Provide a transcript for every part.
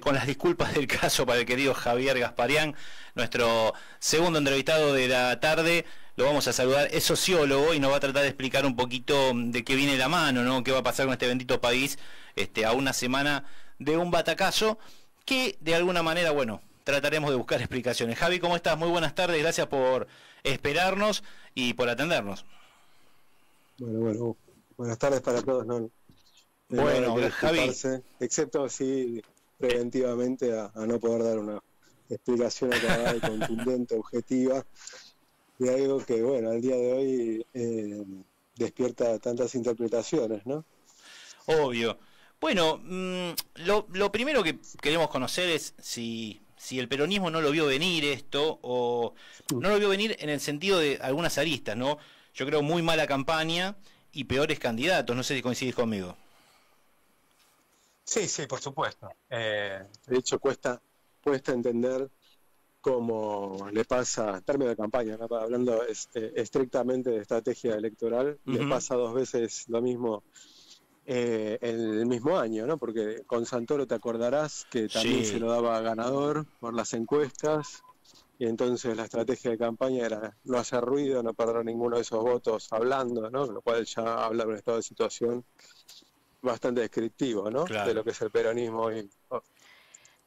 Con las disculpas del caso para el querido Javier Gasparian, nuestro segundo entrevistado de la tarde, lo vamos a saludar, es sociólogo y nos va a tratar de explicar un poquito de qué viene la mano, ¿no? Qué va a pasar con este bendito país a una semana de un batacazo que de alguna manera, bueno, trataremos de buscar explicaciones. Javi, ¿cómo estás? Muy buenas tardes, gracias por esperarnos y por atendernos. Bueno, buenas tardes para todos, ¿no? Bueno, Javi, excepto sí preventivamente a no poder dar una explicación acabada y contundente, objetiva, de algo que, bueno, al día de hoy despierta tantas interpretaciones, ¿no? Obvio. Bueno, lo primero que queremos conocer es si el peronismo no lo vio venir esto, o no lo vio venir en el sentido de algunas aristas, ¿no? Yo creo muy mala campaña y peores candidatos, no sé si coincides conmigo. Sí, por supuesto. De hecho, cuesta entender cómo le pasa, en términos de campaña, ¿no? Hablando estrictamente de estrategia electoral, le pasa dos veces lo mismo el mismo año, ¿no? Porque con Santoro te acordarás que también se lo daba ganador por las encuestas, y entonces la estrategia de campaña era no hacer ruido, no perder ninguno de esos votos hablando, ¿no? Lo cual ya habla de un estado de situación bastante descriptivo, ¿no? Claro. De lo que es el peronismo hoy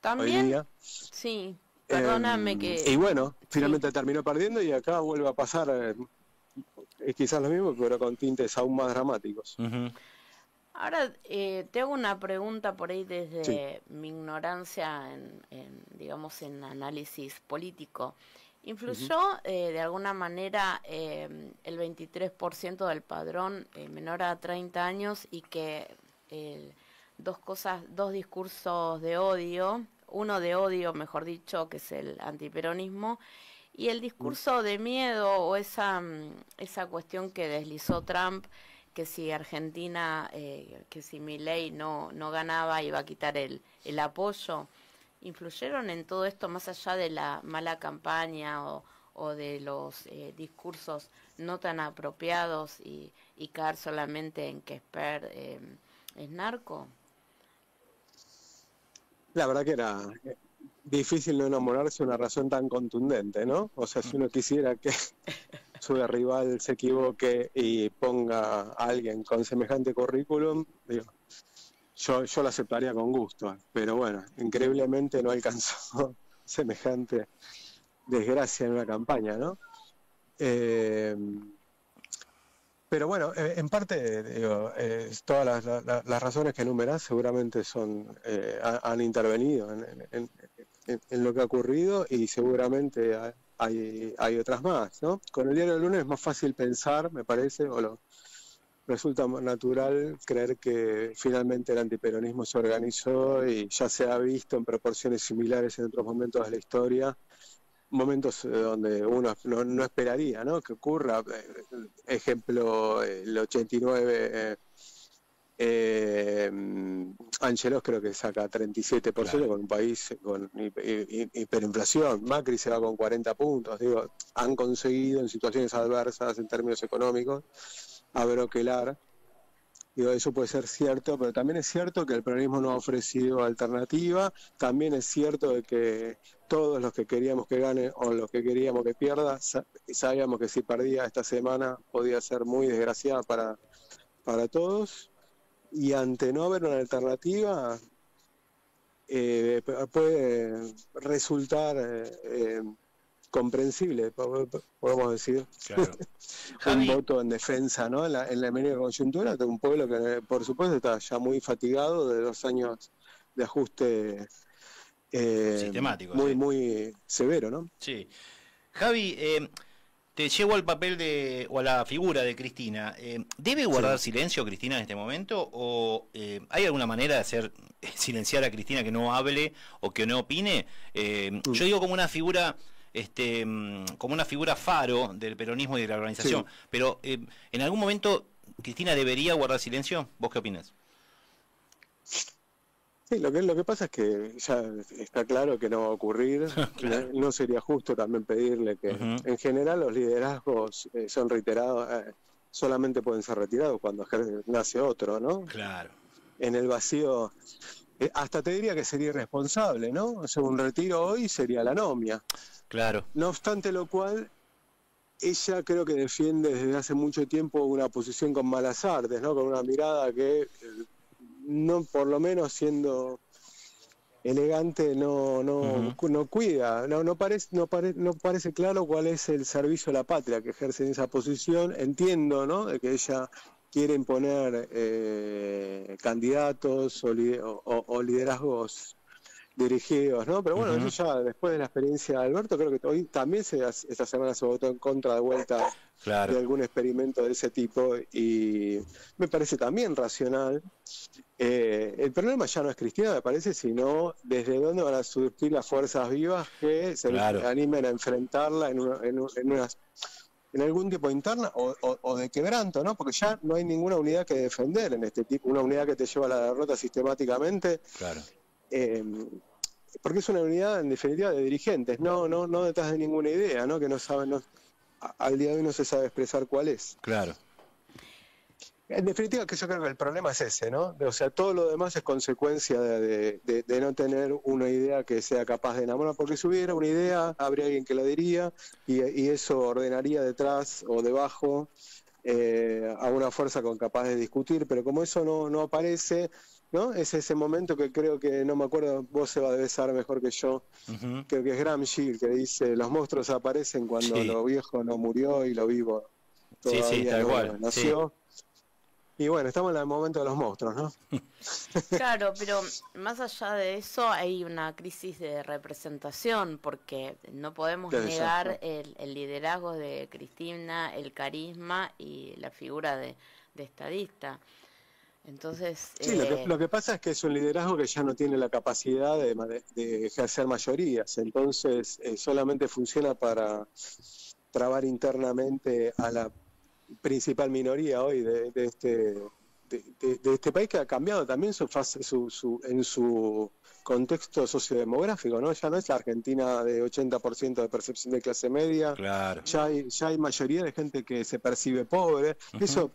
También, día. sí, perdóname Y bueno, finalmente terminó perdiendo y acá vuelve a pasar quizás lo mismo, pero con tintes aún más dramáticos. Ahora te hago una pregunta por ahí desde mi ignorancia digamos, en análisis político. ¿Influyó de alguna manera el 23% del padrón menor a 30 años y que dos discursos de odio, uno de odio, mejor dicho, que es el antiperonismo, y el discurso de miedo o esa cuestión que deslizó Trump, que si Argentina, que si Milei no ganaba iba a quitar el apoyo? ¿Influyeron en todo esto más allá de la mala campaña o de los discursos no tan apropiados y caer solamente en que Esper es narco? La verdad que era difícil no enamorarse de una razón tan contundente, ¿no? O sea, si uno quisiera que su rival se equivoque y ponga a alguien con semejante currículum, digo, yo lo aceptaría con gusto, pero bueno, increíblemente no alcanzó semejante desgracia en una campaña, ¿no? Pero bueno, en parte, digo, todas las razones que enumerás seguramente han intervenido en lo que ha ocurrido, y seguramente hay otras más, ¿no? Con el diario del lunes es más fácil pensar, me parece, resulta natural creer que finalmente el antiperonismo se organizó y ya se ha visto en proporciones similares en otros momentos de la historia, momentos donde uno no esperaría, ¿no?, que ocurra. Ejemplo, el 89, Angelos creo que saca 37%, claro, con un país con hiperinflación. Macri se va con 40 puntos. Digo, han conseguido en situaciones adversas en términos económicos abroquelar. Digo, eso puede ser cierto, pero también es cierto que el peronismo no ha ofrecido alternativa. También es cierto de que todos los que queríamos que gane o los que queríamos que pierda, sabíamos que si perdía esta semana podía ser muy desgraciada para todos. Y ante no haber una alternativa, puede resultar comprensible, podemos decir, claro. un voto en defensa, ¿no? En la menor coyuntura de un pueblo que, por supuesto, está ya muy fatigado de 2 años de ajuste sistemático, muy severo, ¿no? Sí. Javi, te llevo al papel o a la figura de Cristina. ¿Debe guardar silencio Cristina en este momento? ¿O hay alguna manera de hacer silenciar a Cristina, que no hable o que no opine? Yo digo como una figura faro del peronismo y de la organización, pero ¿en algún momento Cristina debería guardar silencio? ¿Vos qué opinas? Sí, lo que pasa es que ya está claro que no va a ocurrir. Claro. No sería justo también pedirle que, en general, los liderazgos son reiterados, solamente pueden ser retirados cuando nace otro, ¿no? Claro. En el vacío hasta te diría que sería irresponsable, ¿no? O sea, un retiro hoy sería la anomia. Claro. No obstante lo cual, ella creo que defiende desde hace mucho tiempo una posición con malas artes, ¿no? Con una mirada que, no, por lo menos siendo elegante, no cuida, no parece claro cuál es el servicio a la patria que ejerce en esa posición. Entiendo, ¿no?, de que ella quiere imponer candidatos o liderazgos dirigidos, ¿no? Pero bueno, eso ya después de la experiencia de Alberto, creo que hoy también esta semana se votó en contra de vuelta de algún experimento de ese tipo, y me parece también racional. El problema ya no es Cristina, me parece, sino desde dónde van a surgir las fuerzas vivas que se animen a enfrentarla en algún tipo de interna o de quebranto, ¿no? Porque ya no hay ninguna unidad que defender en este tipo, una unidad que te lleva a la derrota sistemáticamente. Claro. Porque es una unidad, en definitiva, de dirigentes, no detrás de ninguna idea, ¿no? Que no saben, al día de hoy no se sabe expresar cuál es. Claro. En definitiva, que yo creo que el problema es ese, ¿no? O sea, todo lo demás es consecuencia de no tener una idea que sea capaz de enamorar, porque si hubiera una idea, habría alguien que la diría, y eso ordenaría detrás o debajo a una fuerza capaz de discutir, pero como eso no aparece, ¿no? Es ese momento que creo que, no me acuerdo, vos se va a debe saber mejor que yo, creo que es Gramsci el que dice: los monstruos aparecen cuando lo viejo no murió y lo vivo todavía nació. Y bueno, estamos en el momento de los monstruos, ¿no? Claro, pero más allá de eso hay una crisis de representación, porque no podemos negar el liderazgo de Cristina, el carisma y la figura de estadista. Entonces, sí, lo que pasa es que es un liderazgo que ya no tiene la capacidad de ejercer mayorías, entonces solamente funciona para trabar internamente a la principal minoría hoy de este país, que ha cambiado también en su contexto sociodemográfico, ¿no? Ya no es la Argentina de 80% de percepción de clase media, ya hay mayoría de gente que se percibe pobre. Eso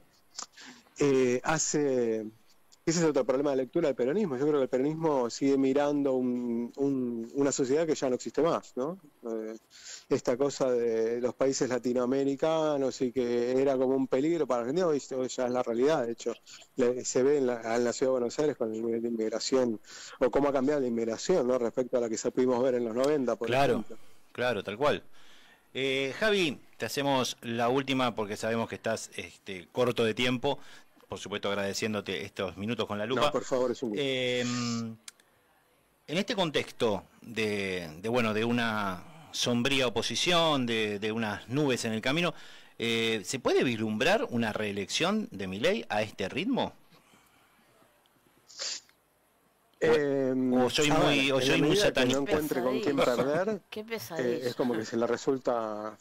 ese es otro problema de lectura del peronismo. Yo creo que el peronismo sigue mirando una sociedad que ya no existe más, ¿no? Esta cosa de los países latinoamericanos y que era como un peligro para Argentina, hoy ya es la realidad. De hecho, se ve en la ciudad de Buenos Aires con el nivel de inmigración, o cómo ha cambiado la inmigración, ¿no?, respecto a la que pudimos ver en los 90, por ejemplo. Claro, tal cual. Javi, te hacemos la última porque sabemos que estás corto de tiempo. Por supuesto, agradeciéndote estos minutos con la lupa. No, por favor, es un gusto. En este contexto de una sombría oposición, de unas nubes en el camino, ¿se puede vislumbrar una reelección de Milei a este ritmo? ¿O soy muy satanista? No encuentre con quién perder. Qué pesadilla. Es como que se le resulta...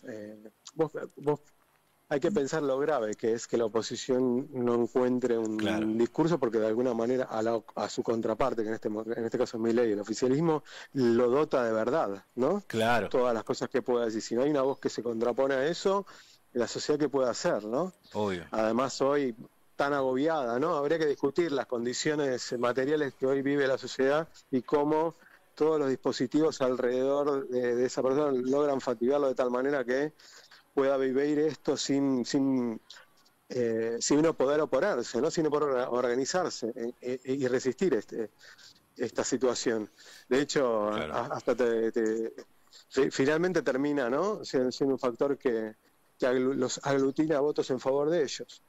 hay que pensar lo grave que es que la oposición no encuentre un discurso, porque de alguna manera a su contraparte, que en este caso es Milei, el oficialismo lo dota de verdad, ¿no? Claro. Todas las cosas que pueda decir. Si no hay una voz que se contrapone a eso, la sociedad, ¿qué puede hacer, no? Obvio. Además, hoy tan agobiada, ¿no? Habría que discutir las condiciones materiales que hoy vive la sociedad y cómo todos los dispositivos alrededor de esa persona logran fatigarlo de tal manera que pueda vivir esto sin no poder oponerse, ¿no?, sin no poder organizarse y resistir esta situación. De hecho, hasta finalmente termina, ¿no?, siendo un factor que los aglutina votos en favor de ellos.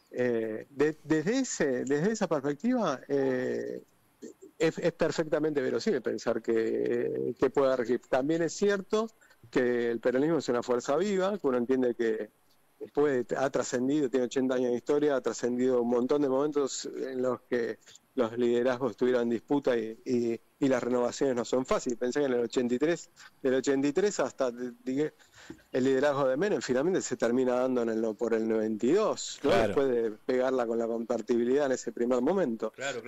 Desde esa perspectiva, es perfectamente verosímil pensar que pueda regir. También es cierto que el peronismo es una fuerza viva, que uno entiende que ha trascendido, tiene 80 años de historia, ha trascendido un montón de momentos en los que los liderazgos estuvieron en disputa y las renovaciones no son fáciles. Pensé que en el 83, del 83 hasta el liderazgo de Menem finalmente se termina dando por el 92, ¿no? Después de pegarla con la compatibilidad en ese primer momento. Claro.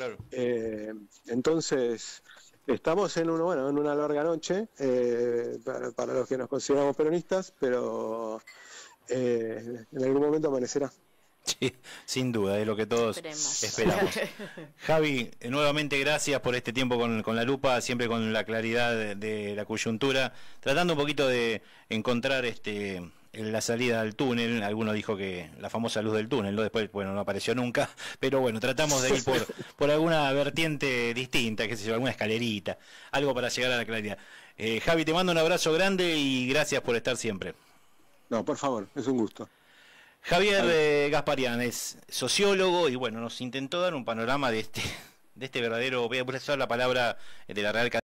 Entonces, estamos en una larga noche para los que nos consideramos peronistas, pero en algún momento amanecerá. Sí, Sí, sin duda, es lo que todos esperamos. Javi, nuevamente gracias por este tiempo con la lupa, siempre con la claridad de la coyuntura, tratando un poquito de encontrar la salida al túnel. Alguno dijo que la famosa luz del túnel, ¿no? Después, bueno, no apareció nunca, pero bueno, tratamos de ir por alguna vertiente distinta, qué sé yo, alguna escalerita, algo para llegar a la claridad. Javi, te mando un abrazo grande y gracias por estar siempre. No, por favor, es un gusto. Javier Gasparian es sociólogo y bueno, nos intentó dar un panorama de este verdadero, voy a usar la palabra de la Real Academia